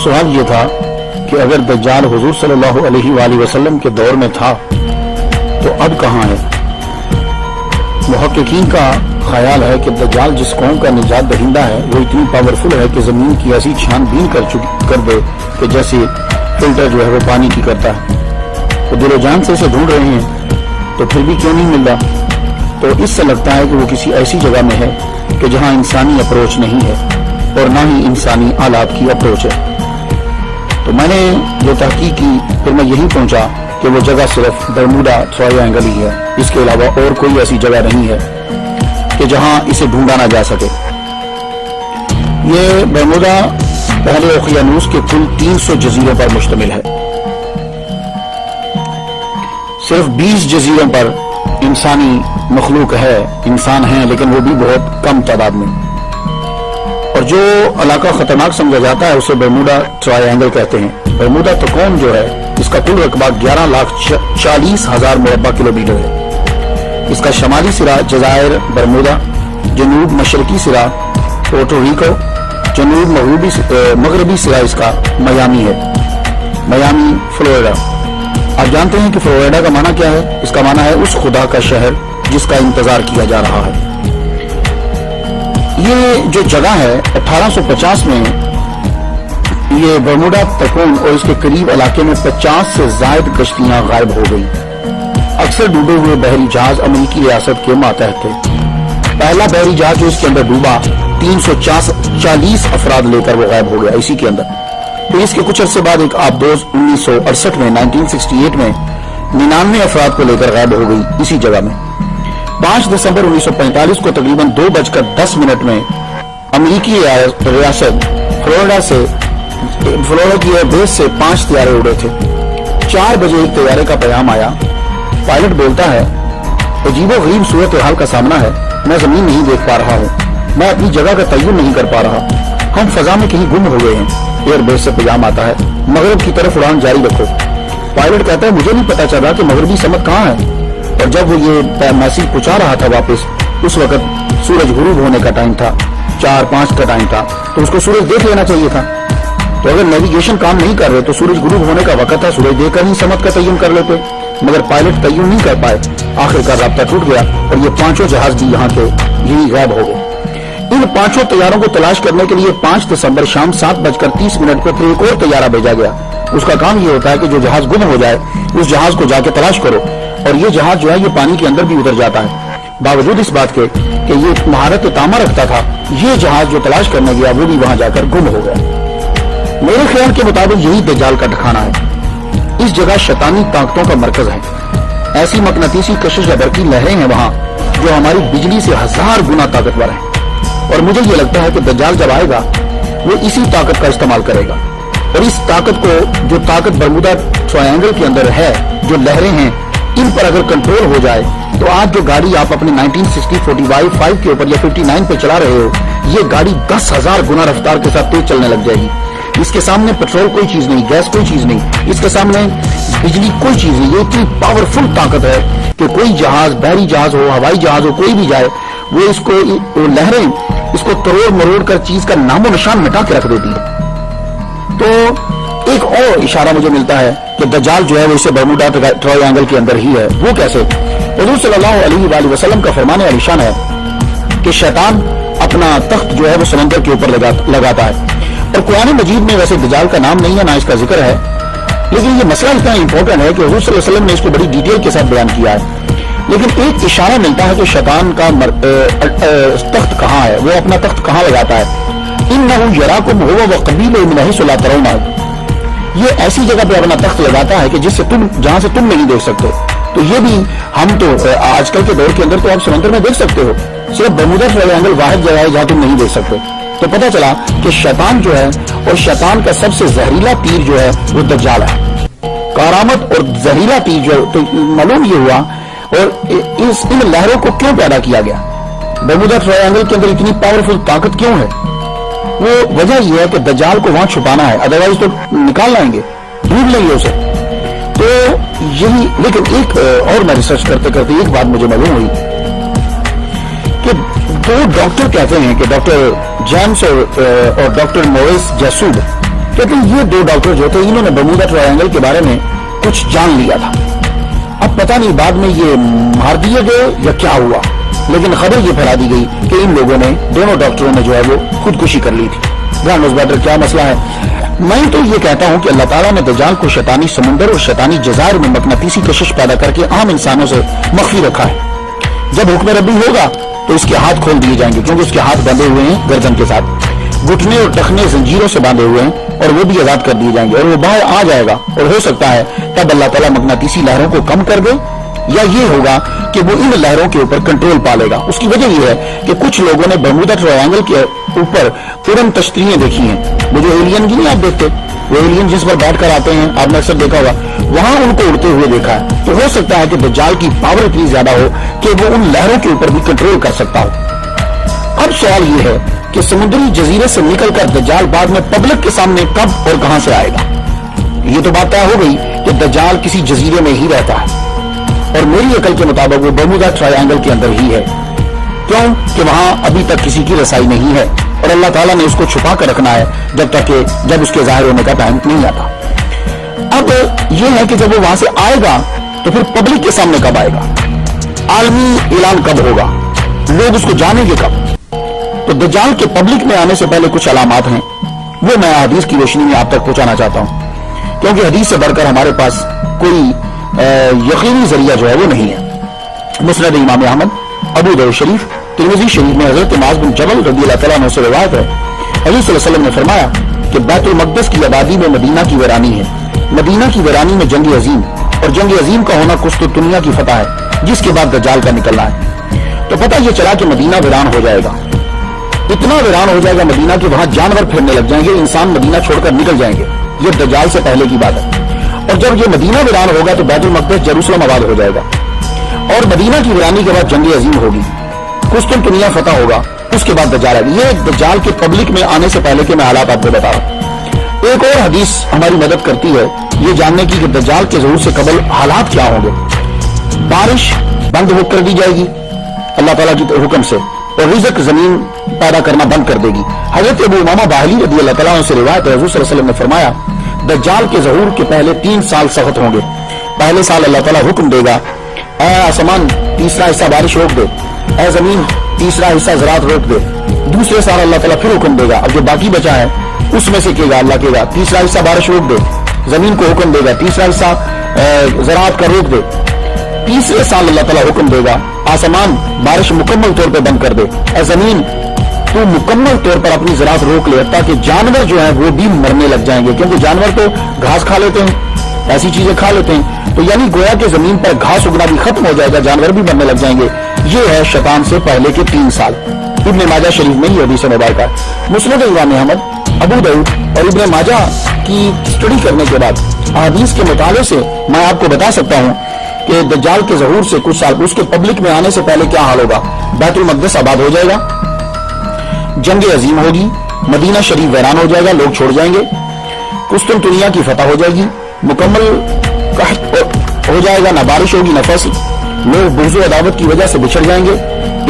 سوال یہ تھا کہ اگر دجال حضور صلی اللہ علیہ وآلہ وسلم کے دور میں تھا تو اب کہاں ہے؟ محققین کا خیال ہے کہ دجال جس قوم کا نجات دہندہ ہے وہ اتنی پاورفل ہے کہ زمین کی ایسی چھان بین کر دے کہ جیسے فلٹر جو ہے وہ پانی کی کرتا ہے. وہ دل و جان سے اسے ڈھونڈ رہے ہیں تو پھر بھی کیوں نہیں مل رہا؟ تو اس سے لگتا ہے کہ وہ کسی ایسی جگہ میں ہے کہ جہاں انسانی اپروچ نہیں ہے اور نہ ہی انسانی آلات کی اپروچ ہے. تو میں نے جو تحقیق کی پھر میں یہی پہنچا کہ وہ جگہ صرف برموڈا ٹرائنگل ہی ہے. اس کے علاوہ اور کوئی ایسی جگہ نہیں ہے کہ جہاں اسے ڈھونڈا نہ جا سکے. یہ برموڈا پہلے اوقیانوس کے کل 300 جزیروں پر مشتمل ہے. صرف 20 جزیروں پر انسانی مخلوق ہے، انسان ہیں، لیکن وہ بھی بہت کم تعداد میں. اور جو علاقہ خطرناک سمجھا جاتا ہے اسے برموڈا ٹرائنگل کہتے ہیں. برموڈا تکون جو ہے اس کا کل رقبہ 11,40,000 مربع کلومیٹر ہے. اس کا شمالی سرا جزائر برمودا، جنوب مشرقی سرا پورٹو ریکو، جنوب مغربی سرا اس کا میامی ہے، میامی فلوریڈا. آپ جانتے ہیں کہ فلوریڈا کا معنی کیا ہے؟ اس کا معنی ہے اس خدا کا شہر جس کا انتظار کیا جا رہا ہے. یہ جو جگہ ہے 1850 میں یہ برموڈا تکون اور اس کے قریب علاقے میں 50 سے زائد کشتیاں غائب ہو گئی. اکثر ڈوبے ہوئے بحری جہاز امریکی ریاست کے ماتحت تھے. پہلا بحری جہاز جو اس کے اندر ڈوبا 340 افراد لے کر وہ غائب ہو گیا اسی کے اندر. پھر اس کے کچھ عرصے بعد ایک آبدوز 1968 میں 1968 میں 99 افراد کو لے کر غائب ہو گئی اسی جگہ میں. 5 دسمبر 1945 کو تقریباً 2:10 میں امریکی ریاست فلوریڈا کی ایئر بیس سے 5 طیارے اڑے تھے. 4 بجے ایک طیارے کا پیغام آیا. پائلٹ بولتا ہے عجیب و غریب صورتحال کا سامنا ہے، میں زمین نہیں دیکھ پا رہا ہوں، میں اپنی جگہ کا تعین نہیں کر پا رہا، ہم فضا میں کہیں گم ہو گئے ہیں. ایئر بیس سے پیغام آتا ہے مغرب کی طرف اڑان جاری رکھو. پائلٹ کہتا ہے مجھے نہیں پتا چلا کہ مغربی سمت کہاں ہے. اور جب وہ یہ میسج پہنچا رہا تھا واپس، اس وقت سورج غروب ہونے کا ٹائم تھا، 4-5 کا ٹائم تھا، تو اس کو سورج دیکھ لینا چاہیے تھا. تو اگر نیویگیشن کام نہیں کر رہے تو سورج غروب ہونے کا وقت تھا، سورج دیکھ کر ہی سمت کا تعین کر لیتے. مگر پائلٹ تعین نہیں کر پائے. آخرکار رابطہ ٹوٹ گیا اور یہ 5 جہاز بھی یہاں کے یہی غائب ہو گئے. ان 5 طیاروں کو تلاش کرنے کے لیے 5 دسمبر شام 7:30 پہ پھر ایک اور طیارہ بھیجا گیا. اس کا کام یہ ہوتا ہے کہ جو جہاز گم ہو جائے اس جہاز کو جا کے تلاش کرو. اور یہ جہاز جو ہے یہ پانی کے اندر بھی اتر جاتا ہے. باوجود اس بات کے کہ یہ مہارت تامہ رکھتا تھا، یہ جہاز جو تلاش کرنے گیا وہ بھی وہاں جا کر گم ہو گیا. میرے خیال کے مطابق یہی دجال کا ٹھکانہ ہے. اس جگہ شیطانی طاقتوں کا مرکز ہے. ایسی مقناطیسی کشش برقی لہریں ہیں وہاں جو ہماری بجلی سے 1000 گنا طاقتور ہیں. اور مجھے یہ لگتا ہے کہ دجال جب آئے گا وہ اسی طاقت کا استعمال کرے گا. اور اس طاقت کو، جو طاقت برمودا ٹرائنگل کے اندر ہے، جو لہریں ہیں، ان پر اگر کنٹرول ہو جائے تو آج جو گاڑی آپ اپنے 1960 45 کے اوپر یا 59 پہ چلا رہے ہو، یہ گاڑی 10,000 گنا رفتار کے ساتھ تیز چلنے لگ جائے گی. اس کے سامنے پیٹرول کوئی چیز نہیں، گیس کوئی چیز نہیں، اس کے سامنے بجلی کوئی چیز نہیں. یہ اتنی پاورفل طاقت ہے کہ کوئی جہاز، بحری جہاز ہو، ہوائی جہاز ہو، کوئی بھی جائے، وہ اس کو لہریں اس کو تروڑ مروڑ کر چیز کا نام و نشان مٹا کے رکھ دیتی ہے. تو ایک اور اشارہ مجھے ملتا ہے کہ دجال جو ہے وہ اسے برموڈا ٹرائنگل کے اندر ہی ہے. وہ کیسے؟ حضور صلی اللہ علیہ وآلہ وسلم کا فرمان عالیشان ہے کہ شیطان اپنا تخت جو ہے وہ سمندر کے اوپر لگاتا ہے. اور قرآن مجید میں ویسے دجال کا نام نہیں ہے، نہ اس کا ذکر ہے، لیکن یہ مسئلہ اتنا امپورٹنٹ ہے کہ حضور صلی اللہ علیہ وسلم نے اس کو بڑی ڈیٹیل کے ساتھ بیان کیا ہے. لیکن ایک اشارہ ملتا ہے کہ شیطان کا تخت کہاں ہے، وہ اپنا تخت کہاں لگاتا ہے. انہ یراکم هو وقبیلہ من حیث لا ترونہ. یہ ایسی جگہ پہ اپنا تخت لگاتا ہے کہ جہاں سے تم نہیں دیکھ سکتے. تو یہ بھی ہم تو آج کل کے دور کے اندر تو آپ سمندر میں دیکھ سکتے ہو، صرف برمودا ٹرائنگل واحد جگہ ہے جہاں تم نہیں دیکھ سکتے. تو پتہ چلا کہ شیطان جو ہے، اور شیطان کا سب سے زہریلا تیر جو ہے وہ دجال ہے. کارآمد اور زہریلا تیر جو تو معلوم یہ ہوا. اور ان لہروں کو کیوں پیدا کیا گیا؟ برمودا ٹرائنگل کے اندر اتنی پاورفل طاقت کیوں ہے؟ وہ وجہ یہ ہے کہ دجال کو وہاں چھپانا ہے، ادروائز تو نکال لائیں گے، ڈھونڈ لیں گے اسے. تو یہی. لیکن ایک اور میں ریسرچ کرتے کرتے ایک بات مجھے معلوم ہوئی کہ 2 ڈاکٹر کہتے ہیں کہ ڈاکٹر جیمس اور ڈاکٹر موریس جیسوب، कहते हैं ये दो डॉक्टर जो थे इन्होंने बर्मुदा ट्रायंगल के बारे में कुछ जान लिया था। अब पता नहीं बाद में ये मार दिए गए या क्या हुआ, लेकिन खबर ये फैला दी गई कि इन लोगों ने, दोनों डॉक्टरों ने जो है वो खुदकुशी कर ली थी। ध्यान उस बैटर क्या मसला है। मैं तो ये कहता हूं कि अल्लाह ताला ने दज्जाल को शैतानी समुंदर और शैतानी जज़ायर में मकनातीसी कशिश पैदा करके आम इंसानों से मख्फी रखा है। जब हुक्म रब्बी होगा तो इसके हाथ खोल दिए जाएंगे, क्योंकि उसके हाथ बंधे हुए हैं गर्दन के साथ, घुटने और टखने जंजीरों से बांधे हुए हैं, और वो भी आजाद कर दिए जाएंगे और वो बाहर आ जाएगा। और हो सकता है तब अल्लाह ताला मकनातीसी लहरों को कम कर दे, या ये होगा कि वो इन लहरों के ऊपर कंट्रोल पा लेगा। उसकी वजह ये है कि कुछ लोगों ने बर्मुदा ट्रायंगल के ऊपर उड़न तश्तरियां देखी हैं। वो जो एलियन की नहीं आप देखते, वो एलियन जिस पर बैठ कर आते हैं, आपने अक्सर देखा होगा, वहां उनको उड़ते हुए देखा है। तो हो सकता है कि दज्जाल की पावर इतनी ज्यादा हो कि वो उन लहरों के ऊपर भी कंट्रोल कर सकता हो। अब सवाल ये है कि समुद्री जजीरे से निकलकर दज्जाल बाद में पब्लिक के सामने कब और कहां से आएगा। ये तो बात तय हो गई कि दज्जाल किसी जजीरे में ही रहता है, और मेरी अकल के मुताबिक वो बर्मुदा ट्रायंगल के अंदर ही है। क्यों कि वहां अभी तक किसी की रसाई नहीं है, और अल्लाह ताला ने उसको छुपा कर रखना है जब उसके जाहिर होने का टाइम नहीं आता। अब यह है कि जब वो वहां से आएगा तो फिर पब्लिक के सामने कब आएगा, आलमी ऐलान कब होगा, लोग उसको जानेंगे कब। तो दज्जाल के पब्लिक में आने से पहले कुछ अलामात हैं, वो मैं हदीस की रोशनी में आप तक पहुंचाना चाहता हूं, क्योंकि हदीस से बढ़कर हमारे पास कोई यकीनी जरिया जो है वो नहीं है। मुस्नद इमाम अहमद, अबू दाऊद शरीफ, तिरमिज़ी शरीफ में हजरत मुआज़ बिन जबल रज़ियल्लाहु तआला अन्हु से रिवायत है, हज़रत सल्लल्लाहु अलैहि वसल्लम ने फरमाया कि बैतुल मक़दिस की आबादी में मदीना की वीरानी है, मदीना की वीरानी में जंग अजीम, और जंग अजीम का होना कुस्तुनतुनिया की फतह है, जिसके बाद दज्जाल का निकलना है। तो पता ये चला कि मदीना वीरान हो जाएगा, इतना वीरान हो जाएगा मदीना कि वहां जानवर फिरने लग जाएंगे, इंसान मदीना छोड़कर निकल जाएंगे। ये दज्जाल से पहले की बात है। और जब ये मदीना वीरान होगा तो बैतुल मक़दिस जेरूसलम आबाद हो जाएगा, और मदीना की वीरानी के बाद जंग अजीम होगी, कुस्तुनतुनिया फतह होगा, उसके बाद दज्जाल आएगा। ये दज्जाल के पब्लिक में आने से पहले के मैं हालात आपको बता रहा हूं। एक और हदीस हमारी मदद करती है ये जानने की कि दज्जाल के ज़हूर से कबल हालात क्या होंगे। बारिश बंद हो कर दी जाएगी अल्लाह ताला के हुक्म से, और रिज़्क़ जमीन पैदा करना बंद कर देगी। हजरत अबू उमामा बाहिली रज़ियल्लाहु तआला अन्हु से रिवायत है, हुज़ूर सल्लल्लाहु अलैहि वसल्लम ने फरमाया दज्जाल के ज़हूर के पहले 3 साल सख्त होंगे। पहले साल अल्लाह ताला हुक्म देगा, ऐ आसमान तीसरा हिस्सा बारिश रोक दे, ऐ जमीन तीसरा हिस्सा ज़राअत रोक दे। दूसरे साल अल्लाह ताला फिर हुक्म देगा, अब जो बाकी बचा है उसमें से कहेगा अल्लाह कहेगा तीसरा हिस्सा बारिश रोक दे, जमीन को हुक्म देगा तीसरा हिस्सा ज़राअत का रोक दे। तीसरे साल अल्लाह ताला हुक्म देगा, आसमान बारिश मुकम्मल तौर पर बंद कर दे, ऐ जमीन तो मुकम्मल तौर पर अपनी ज़राअत रोक ले, ताकि जानवर जो है वो भी मरने लग जाएंगे, क्योंकि जानवर तो घास खा लेते हैं, ऐसी चीजें खा लेते हैं। तो यानी गोया कि जमीन पर घास उगना भी खत्म हो जाएगा, जानवर भी मरने लग जाएंगे। ये है शैतान से पहले के 3 साल। इब्न माजा शरीफ में ये हदीस मुबारक है। मुस्नद इमाम अहमद, अबू दाऊद और इब्न माजा की स्टडी करने के बाद हदीस के मुताले से मैं आपको बता सकता हूँ कि दज्जाल के ज़हूर से कुछ साल उसके पब्लिक में आने से पहले क्या हाल होगा। बैतुल मक़दिस आबाद हो जाएगा, जंग अजीम होगी, मदीना शरीफ वैरान हो जाएगा, लोग छोड़ जाएंगे, कुस्तुनतुनिया की फतह हो जाएगी, मुकम्मल कहत हो जाएगा, ना बारिश होगी ना फसल, लोग बुग़्ज़ अदावत की वजह से बिछड़ जाएंगे,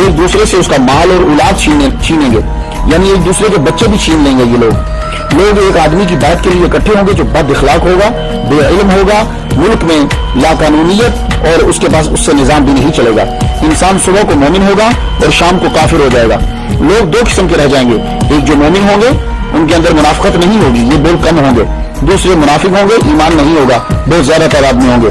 एक दूसरे से उसका माल और औलाद छीनेंगे, यानी एक दूसरे के बच्चे भी छीन लेंगे। ये लोग एक आदमी की बात के लिए इकट्ठे होंगे जो बद इखलाक होगा, बेइल्म होगा, मुल्क में लाकानूनियत और उसके पास उससे निजाम भी नहीं चलेगा। इंसान सुबह को मोमिन होगा और शाम को काफिर हो जाएगा। लोग 2 किस्म के रह जाएंगे, एक जो मोमिन होंगे उनके अंदर मुनाफिकत नहीं होगी, ये बोल कम होंगे, दूसरे मुनाफिक होंगे, ईमान नहीं होगा, बहुत ज्यादा तादाद में होंगे।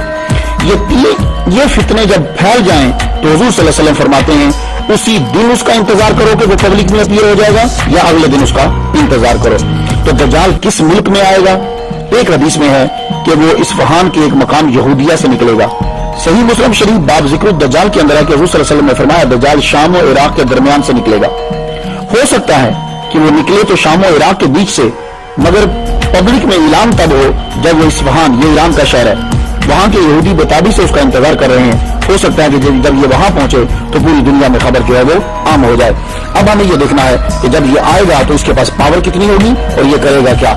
ये फितने जब फैल जाएं तो हुजूर सल्लल्लाहु अलैहि वसल्लम फरमाते हैं उसी दिन उसका इंतजार करो कि वो पब्लिक में अपीयर हो जाएगा, या अगले दिन उसका इंतजार करो। तो दज्जाल किस मुल्क में आएगा? एक हदीस में है कि वो इस्फहान के एक मकाम यहूदिया से निकलेगा। सही मुस्लिम शरीफ बाब जिक्र दज्जाल के अंदर है कि हुजूर सल्लल्लाहु अलैहि वसल्लम ने फरमाया दज्जाल शाम और इराक के दरमियान से निकलेगा। हो सकता है कि वो निकले तो शाम और इराक के बीच से, मगर पब्लिक में ऐलान तब हो जब वो इस्फहान, ये ईरान का शहर है, वहां के यहूदी बेताबी से उसका इंतजार कर रहे हैं। हो सकता है कि जब ये वहां पहुंचे तो पूरी दुनिया में खबर जो है वो आम हो जाए। अब हमें ये देखना है कि जब ये आएगा तो इसके पास पावर कितनी होगी और ये करेगा क्या।